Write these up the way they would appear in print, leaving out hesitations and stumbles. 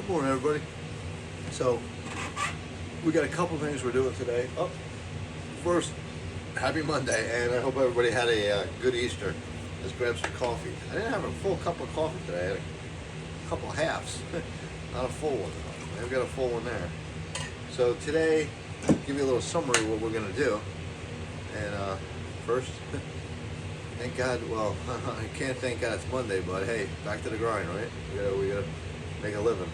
Good morning, everybody. So, we got a couple things we're doing today. First, happy Monday, and I hope everybody had a good Easter. Let's grab some coffee. I didn't have a full cup of coffee today. I had a couple halves, not a full one. I've got a full one there. So today, I'll give you a little summary of what we're gonna do. And first, thank God. Well, I can't thank God it's Monday, but hey, back to the grind, right? We gotta make a living.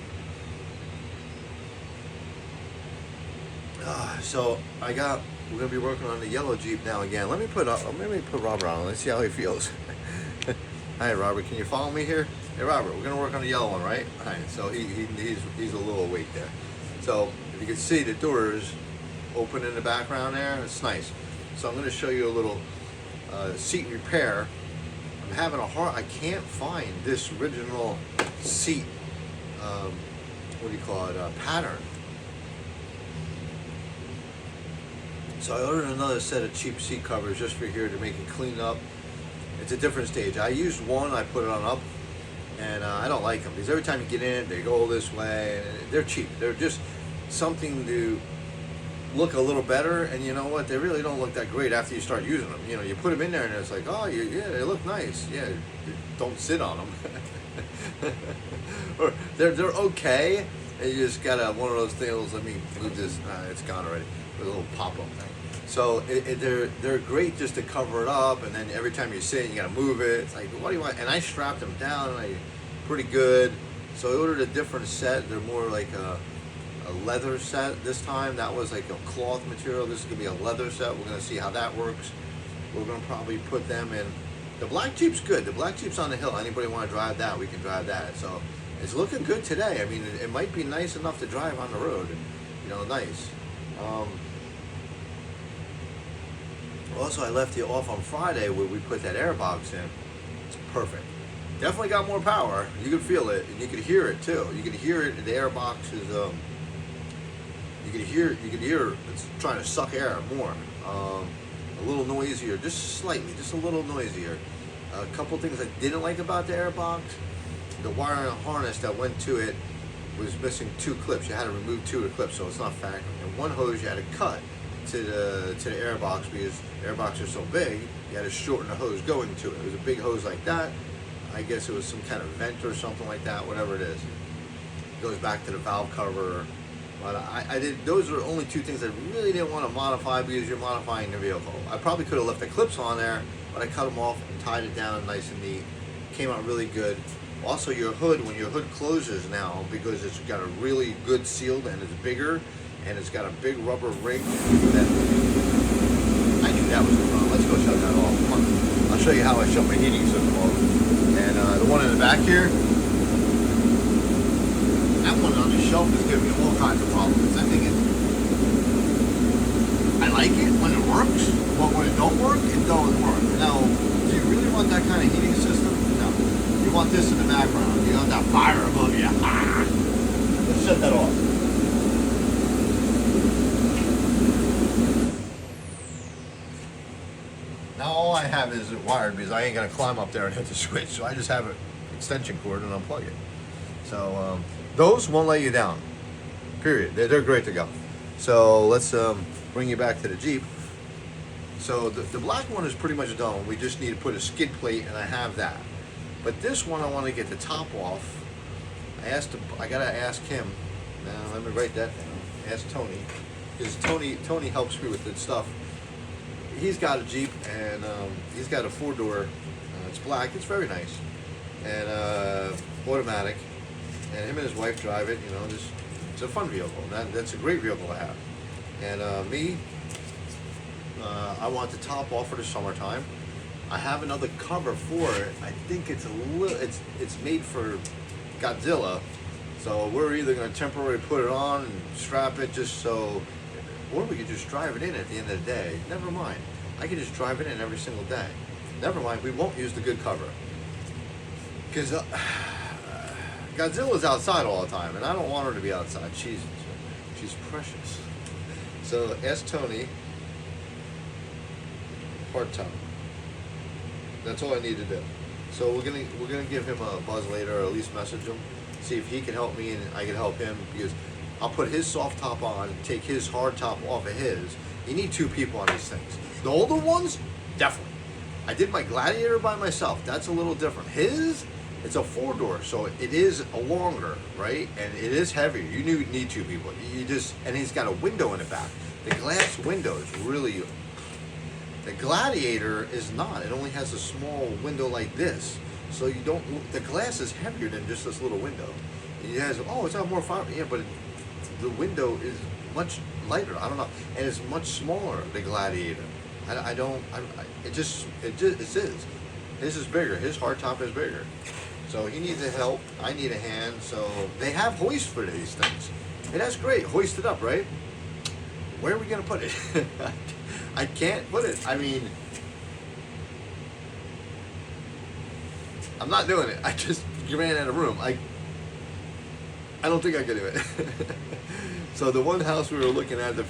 So we're gonna be working on the yellow Jeep now again. Let me put Robert on. Let's see how he feels. Hi, Robert. Can you follow me here? Hey, Robert. We're gonna work on the yellow one, right? All right. So he's a little awake there. So if you can see, the doors open in the background there. It's nice. So I'm gonna show you a little seat repair. I'm having I can't find this original seat. What do you call it? Pattern. So I ordered another set of cheap seat covers just for here to make it clean up. It's a different stage. I used one, I put it on up, and I don't like them because every time you get in it, they go this way, and they're cheap. They're just something to look a little better, and you know what? They really don't look that great after you start using them. You know, you put them in there, and it's like, oh, yeah, they look nice. Yeah, don't sit on them. Or they're okay, and you just got one of those things. Let me move this. It's gone already. With a little pop-up thing. So they're great just to cover it up, and then every time you sit, you gotta move it. It's like, what do you want? And I strapped them down, and pretty good. So I ordered a different set. They're more like a leather set this time. That was like a cloth material. This is gonna be a leather set. We're gonna see how that works. We're gonna probably put them in. The black Jeep's good. The black Jeep's on the hill. Anybody want to drive that? We can drive that. So it's looking good today. I mean, it might be nice enough to drive on the road. You know, nice. Also, I left you off on Friday where we put that air box in. It's perfect. Definitely got more power. You could feel it, and you could hear it too. You could hear it. The air box is. You could hear it's trying to suck air more. A little noisier, just slightly, just a little noisier. A couple things I didn't like about the air box. The wire harness that went to it was missing 2 clips. You had to remove 2 of the clips, so it's not factory. And one hose you had to cut to the air box because the air box is so big. You had to shorten the hose going to it. It was a big hose like that. I guess it was some kind of vent or something like that. Whatever it is, it goes back to the valve cover. But I did. Those are only 2 things I really didn't want to modify because you're modifying the vehicle. I probably could have left the clips on there, but I cut them off and tied it down nice and neat. Came out really good. Also, your hood, when your hood closes now, because it's got a really good sealed and it's bigger, and it's got a big rubber ring. I knew that was the problem. Let's go shut that off. Come on. I'll show you how I shut my heating system off. And the one in the back here, that one on the shelf is giving me all kinds of problems. I think I like it when it works, but when it don't work, it don't work. Now, do you really want that kind of heating system? You want this in the background. You want that fire above you. Let's shut that off. Now all I have is it wired because I ain't gonna climb up there and hit the switch. So I just have an extension cord and unplug it. So those won't let you down. Period. They're great to go. So let's bring you back to the Jeep. So the black one is pretty much done. We just need to put a skid plate, and I have that. But this one, I want to get the top off. I gotta ask him. Now let me write that down. Ask Tony, because Tony helps me with the stuff. He's got a Jeep, and he's got a 4-door. It's black. It's very nice, and automatic. And him and his wife drive it. You know, it's a fun vehicle. That's a great vehicle to have. And me, I want the top off for the summertime. I have another cover for it. I think it's it's made for Godzilla, so we're either going to temporarily put it on and strap it just so, or we could just drive it in at the end of the day. Never mind. I can just drive it in every single day. Never mind. We won't use the good cover because Godzilla's outside all the time, and I don't want her to be outside. She's precious. So ask Tony part-time. That's all I need to do. So we're gonna give him a buzz later, or at least message him, see if he can help me and I can help him, because I'll put his soft top on, take his hard top off of his. You need two people on these things. The older ones, definitely. I did my Gladiator by myself. That's a little different. His, it's a 4-door, so it is a longer, right? And it is heavier. You need two people. And he's got a window in the back. The glass window is really. The Gladiator is not. It only has a small window like this. So you don't. The glass is heavier than just this little window. It has. Oh, it's got more fiber. Yeah, but the window is much lighter. I don't know, and it's much smaller. The Gladiator. It is. His is bigger. His hardtop is bigger. So he needs a help. I need a hand. So they have hoists for these things. And that's great. Hoist it up, right? Where are we going to put it? I can't put it. I mean, I'm not doing it. I just ran out of room. I don't think I can do it. So the one house we were looking at, they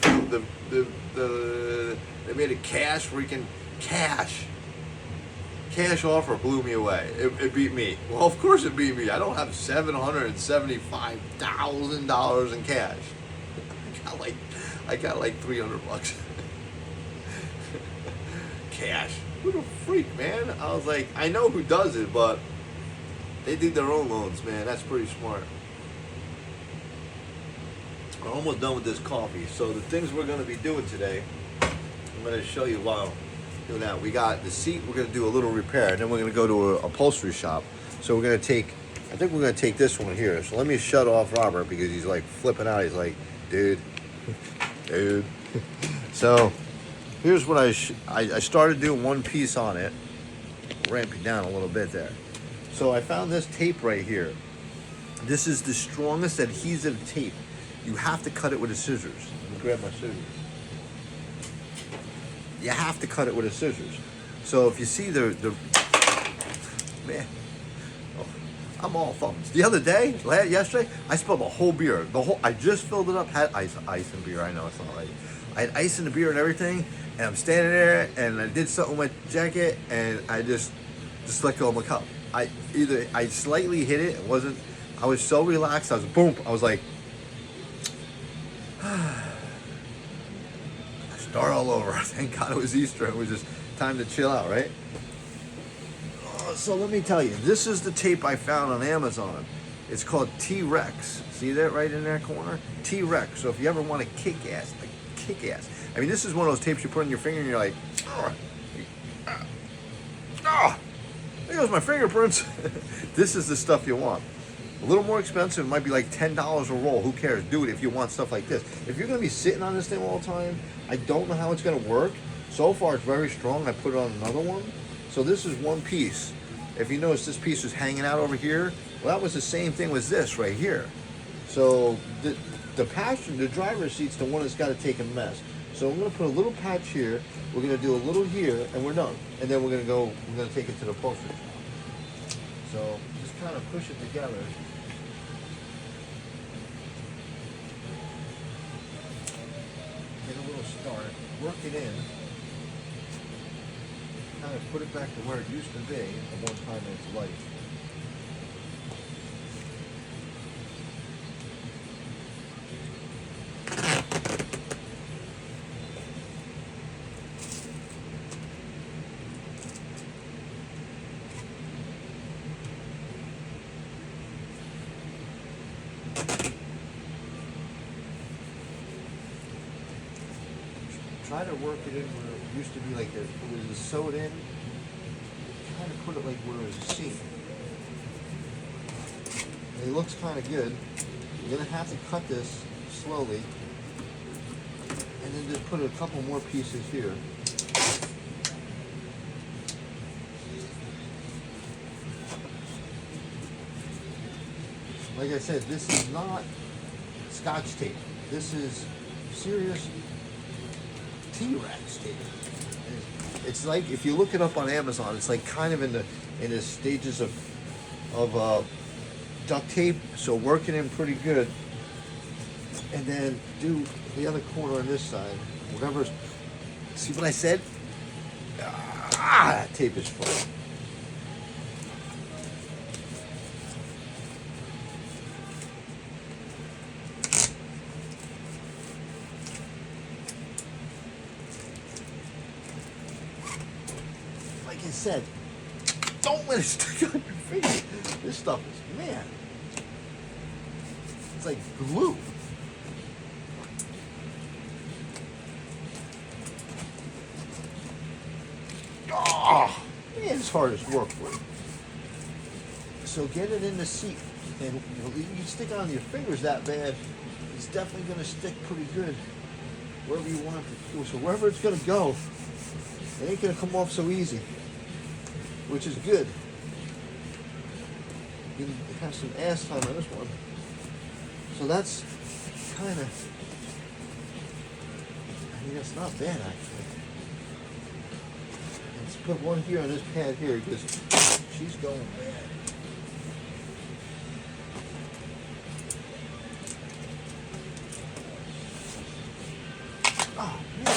made a cash offer, blew me away. It beat me. Well, of course it beat me. I don't have $775,000 in cash. I got like $300 cash. What a freak, man. I was like, I know who does it, but they did their own loans, man. That's pretty smart. We're almost done with this coffee. So the things we're going to be doing today, I'm going to show you while doing that. We got the seat. We're going to do a little repair, and then we're going to go to a upholstery shop. So we're going to take, I think we're going to take this one here. So let me shut off Robert because he's like flipping out. He's like, dude. So here's what I started doing one piece on it. Ramp it down a little bit there. So I found this tape right here. This is the strongest adhesive tape. You have to cut it with a scissors. Let me grab my scissors. You have to cut it with a scissors. So if you see the man, oh, I'm all thumbs. The other day, yesterday, I spilled the whole beer. I just filled it up. Had ice and beer. I know it's not right. I had ice in the beer and everything, and I'm standing there, and I did something with my jacket, and I just let go of my cup. I slightly hit it. It wasn't. I was so relaxed. I was boom. I was like. Start all over. Thank God it was Easter. It was just time to chill out, right? So let me tell you, this is the tape I found on Amazon. It's called T-Rex. See that right in that corner? T-Rex. So if you ever want to kick ass, like kick ass. I mean, this is one of those tapes you put on your finger and you're like, there goes my fingerprints. This is the stuff you want. A little more expensive, it might be like $10 a roll. Who cares? Do it if you want stuff like this. If you're going to be sitting on this thing all the time, I don't know how it's going to work. So far, it's very strong. I put it on another one. So this is one piece. If you notice, this piece was hanging out over here. Well, that was the same thing with this right here. So the driver's seat's the one that's got to take a mess. So I'm going to put a little patch here. We're going to do a little here, and we're done. And then we're going to take it to the upholstery shop. So just kind of push it together. Get a little start, work it in, kind of put it back to where it used to be at one time in its life. Try to work it in where it used to be like this. It was sewed in. Try to put it like where it was a seam. And it looks kind of good. You're going to have to cut this slowly. And then just put a couple more pieces here. Like I said, this is not Scotch tape. This is serious T-Rex tape. It's like, if you look it up on Amazon, it's like kind of in the stages of duct tape. So work it in pretty good, and then do the other corner on this side. Whatever. See what I said? That tape is fun. said, don't let it stick on your finger. This stuff is, man, it's like glue. Oh, man, it's hard as work for it. So get it in the seat. And you stick it on your fingers that bad, it's definitely going to stick pretty good wherever you want it to go. So wherever it's going to go, it ain't going to come off so easy, which is good. You can have some ass time on this one. So that's kind of, I mean, that's not bad actually. Let's put one here on this pad here because she's going bad. Oh, man.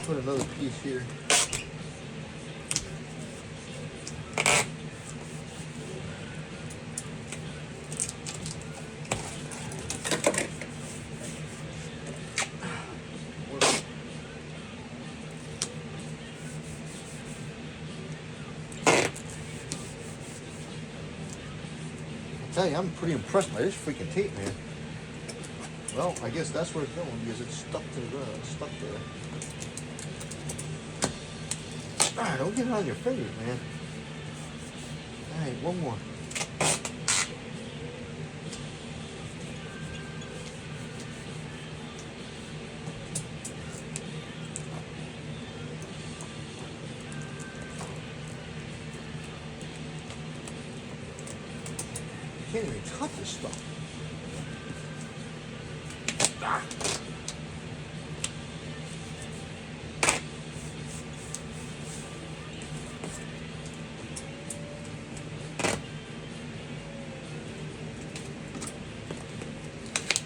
Put another piece here. I tell you, I'm pretty impressed by this freaking tape, man. Well, I guess that's where it's going because it's stuck to the ground. It's stuck there. Alright, don't get it on your fingers, man. Alright, one more. You can't even touch this stuff. Ah.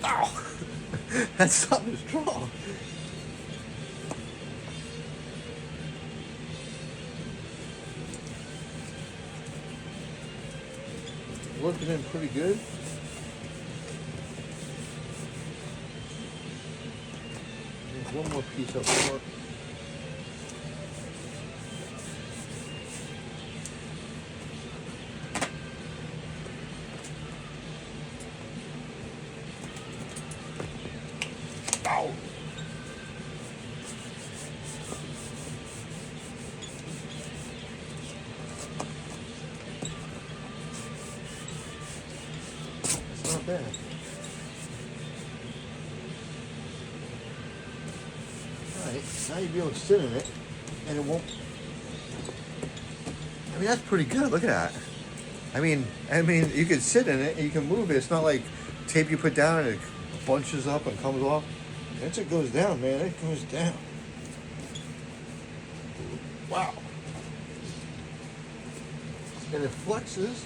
Ow! That's something strong. Working in pretty good. There's one more piece up more. Ow! It's not bad. Alright, now you'll be able to sit in it and it won't. I mean, that's pretty good. Look at that. I mean, you can sit in it and you can move it. It's not like tape you put down and it bunches up and comes off. Once it goes down, man, it goes down. Wow. And it flexes.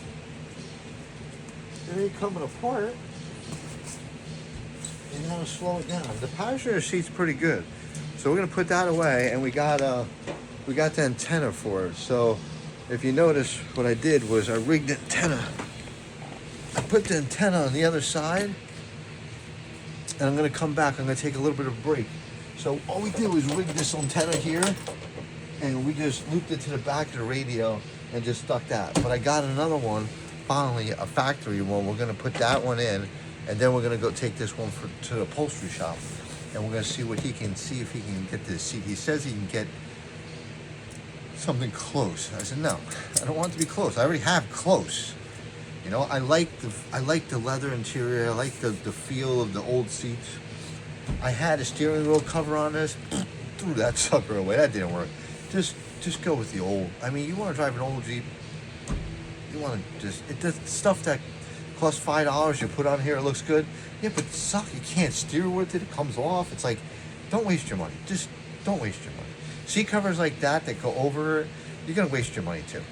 It ain't coming apart. And now slow it down. The passenger seat's pretty good. So we're gonna put that away, and we got the antenna for it. So if you notice, what I did was I rigged the antenna. I put the antenna on the other side, and I'm gonna come back. I'm gonna take a little bit of a break. So all we did was rig this antenna here, and we just looped it to the back of the radio and just stuck that. But I got another one, finally, a factory one. We're gonna put that one in, and then we're gonna go take this one to the upholstery shop, and we're gonna see what he can see if he can get this seat. He says he can get something close. I said no, I don't want it to be close. I already have close. You know, I like the leather interior. I like the feel of the old seats. I had a steering wheel cover on this. Threw that sucker away. That didn't work. Just go with the old. I mean, you want to drive an old Jeep. You want to it does stuff that costs $5. You put on here, it looks good. Yeah, but suck. You can't steer with it. It comes off. It's like, don't waste your money. Just don't waste your money. Seat covers like that go over it, you're gonna waste your money too.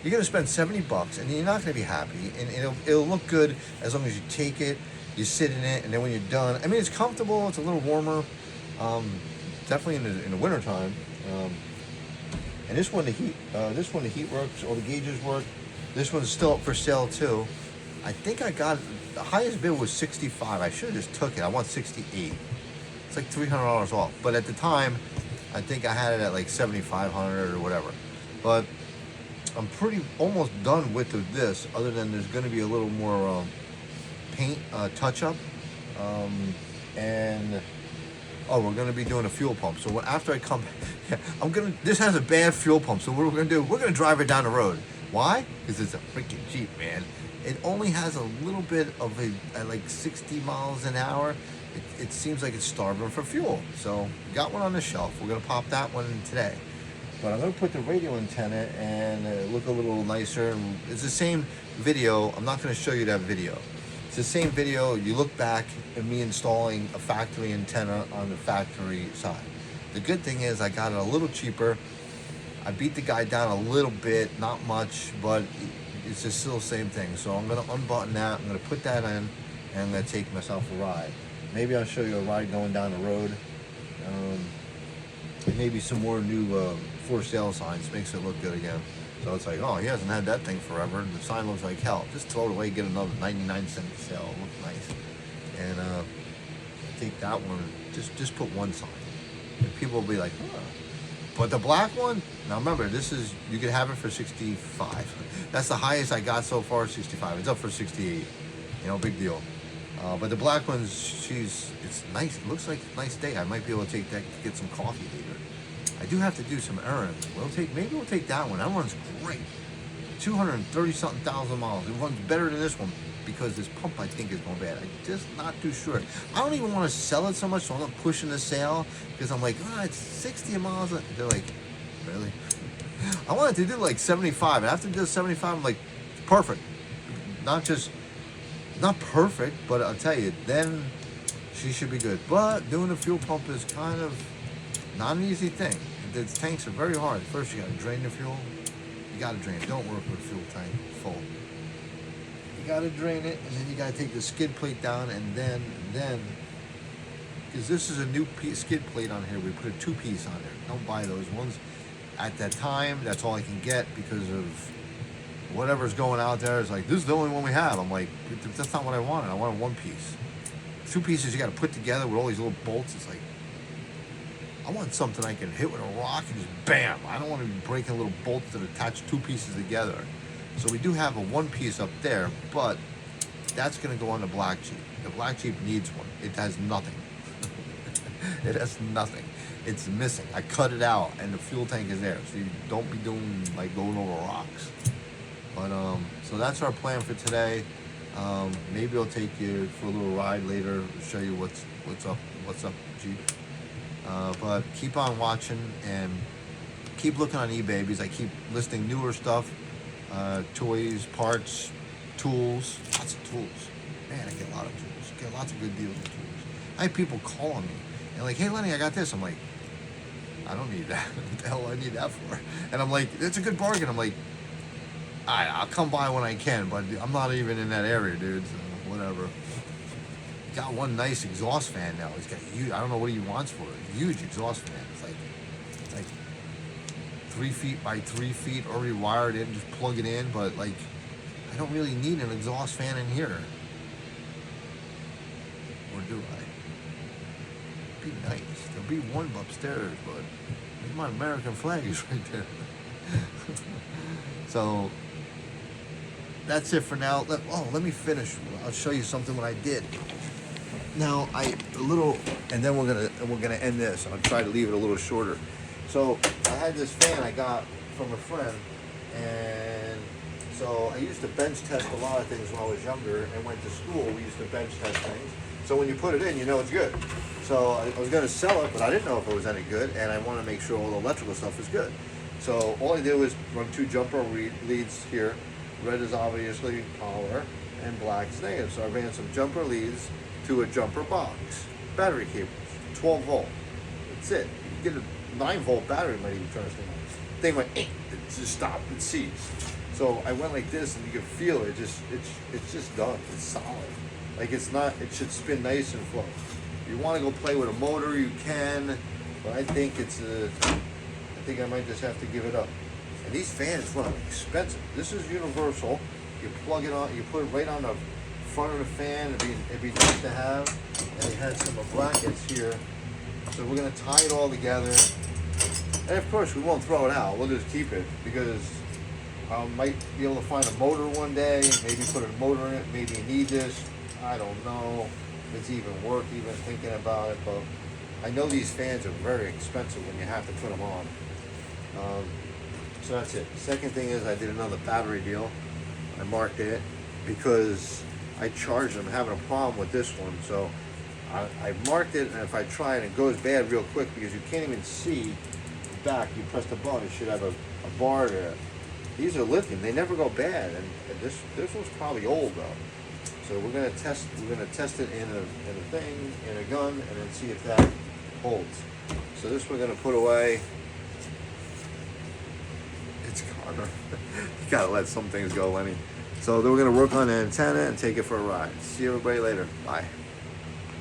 You're gonna spend $70 and you're not gonna be happy. And it'll look good as long as you take it, you sit in it, and then when you're done, I mean, it's comfortable. It's a little warmer. Definitely in the wintertime. And this one the heat works. All the gauges work. This one's still up for sale too. I think I got the highest bid was 65. I should have just took it. I want 68. It's like $300 off. But at the time, I think I had it at like 7,500 or whatever. But I'm pretty almost done with this. Other than there's going to be a little more paint touch up, and we're going to be doing a fuel pump. So after I come, yeah, This has a bad fuel pump. So what we're going to do? We're going to drive it down the road. Why? Because it's a freaking Jeep, man. It only has a little bit of at like 60 miles an hour. It seems like it's starving for fuel. So got one on the shelf. We're gonna pop that one today. But I'm gonna put the radio antenna and look a little nicer. And it's the same video. I'm not gonna show you that video. It's the same video. You look back at me installing a factory antenna on the factory side. The good thing is I got it a little cheaper. I beat the guy down a little bit, not much, but it's just still the same thing. So I'm gonna unbutton that. I'm gonna put that in, and I'm gonna take myself a ride. Maybe I'll show you a ride going down the road. And maybe some more new for sale signs. Makes it look good again. So it's like, oh, he hasn't had that thing forever. And the sign looks like hell. Just throw it away, get another 99-cent sale. It looks nice. And take that one. Just put one sign. And people will be like, huh. But the black one, now remember, you could have it for 65. That's the highest I got so far, 65. It's up for 68. Big deal. But the black one's, it's nice. It looks like a nice day. I might be able to take that to get some coffee later. I do have to do some errands. Maybe we'll take that one. That one's great. 230-something thousand miles. It runs better than this one because this pump, I think, is going bad. I'm just not too sure. I don't even want to sell it so much, so I'm not pushing the sale because I'm like, it's 60 miles. They're like, really? I wanted to do like 75. And after I did 75, I'm like, perfect. Not perfect, but I'll tell you, then she should be good. But doing a fuel pump is kind of not an easy thing. The tanks are very hard. First, you got to drain the fuel. You got to drain it. Don't work with a fuel tank full. You got to drain it, and then you got to take the skid plate down, and then, because this is a new skid plate on here, we put a 2-piece on there. Don't buy those ones. At that time, that's all I can get because of whatever's going out there. Is like, this is the only one we have. I'm like, that's not what I wanted. I wanted 1 piece. 2 pieces you got to put together with all these little bolts. It's like, I want something I can hit with a rock and just bam. I don't want to be breaking little bolts that attach 2 pieces together. So we do have a 1 piece up there, but that's going to go on the black Jeep. The black Jeep needs one. It has nothing. It has nothing. It's missing. I cut it out, and the fuel tank is there. So you don't be doing like going over rocks. But so that's our plan for today. Maybe I'll take you for a little ride later, show you what's up, Jeep. But keep on watching and keep looking on eBay because I keep listing newer stuff, toys, parts, tools, lots of tools. Man, I get a lot of tools. Get lots of good deals on tools. I have people calling me and like, hey Lenny, I got this. I'm like, I don't need that. What the hell do I need that for? And I'm like, it's a good bargain. I'm like, I'll come by when I can, but I'm not even in that area, dude, so whatever. He got one nice exhaust fan now. He's got a huge, I don't know what he wants for it. Huge exhaust fan. It's like 3 feet by 3 feet, already wired in, just plug it in, but like, I don't really need an exhaust fan in here. Or do I? It'd be nice. There'll be one upstairs, but there's my American flag is right there. So, that's it for now. Let me finish. I'll show you something what I did. Now and then we're gonna end this. I'll try to leave it a little shorter. So I had this fan I got from a friend, and so I used to bench test a lot of things when I was younger and went to school. We used to bench test things. So when you put it in, you know it's good. So I was gonna sell it, but I didn't know if it was any good, and I want to make sure all the electrical stuff is good. So all I did was run 2 jumper leads here. Red is obviously power, and black is negative. So I ran some jumper leads to a jumper box. Battery cables, 12 volt. That's it. You get a 9 volt battery, might even turn this thing on. Thing went, it just stopped, it ceased. So I went like this, and you can feel it. It's just done. It's solid. Like it's not. It should spin nice and flow. If you want to go play with a motor, you can. But I think I think I might just have to give it up. And these fans run expensive. This is universal. You plug it on. You put it right on the front of the fan. It'd be nice to have. And it had some brackets here. So we're gonna tie it all together. And of course, we won't throw it out. We'll just keep it because I might be able to find a motor one day. Maybe put a motor in it. Maybe you need this. I don't know if it's even worth even thinking about it. But I know these fans are very expensive when you have to put them on. So that's it. Second thing is I did another battery deal. I marked it because I charged them. I'm having a problem with this one. So I marked it, and if I try it goes bad real quick because you can't even see the back. You press the button, it should have a bar there. These are lithium. They never go bad, and this one's probably old though. So we're gonna test it in a thing, in a gun, and then see if that holds. So this we're gonna put away. It's Connor. You gotta let some things go, Lenny. So then we're gonna work on the antenna and take it for a ride. See everybody later. Bye.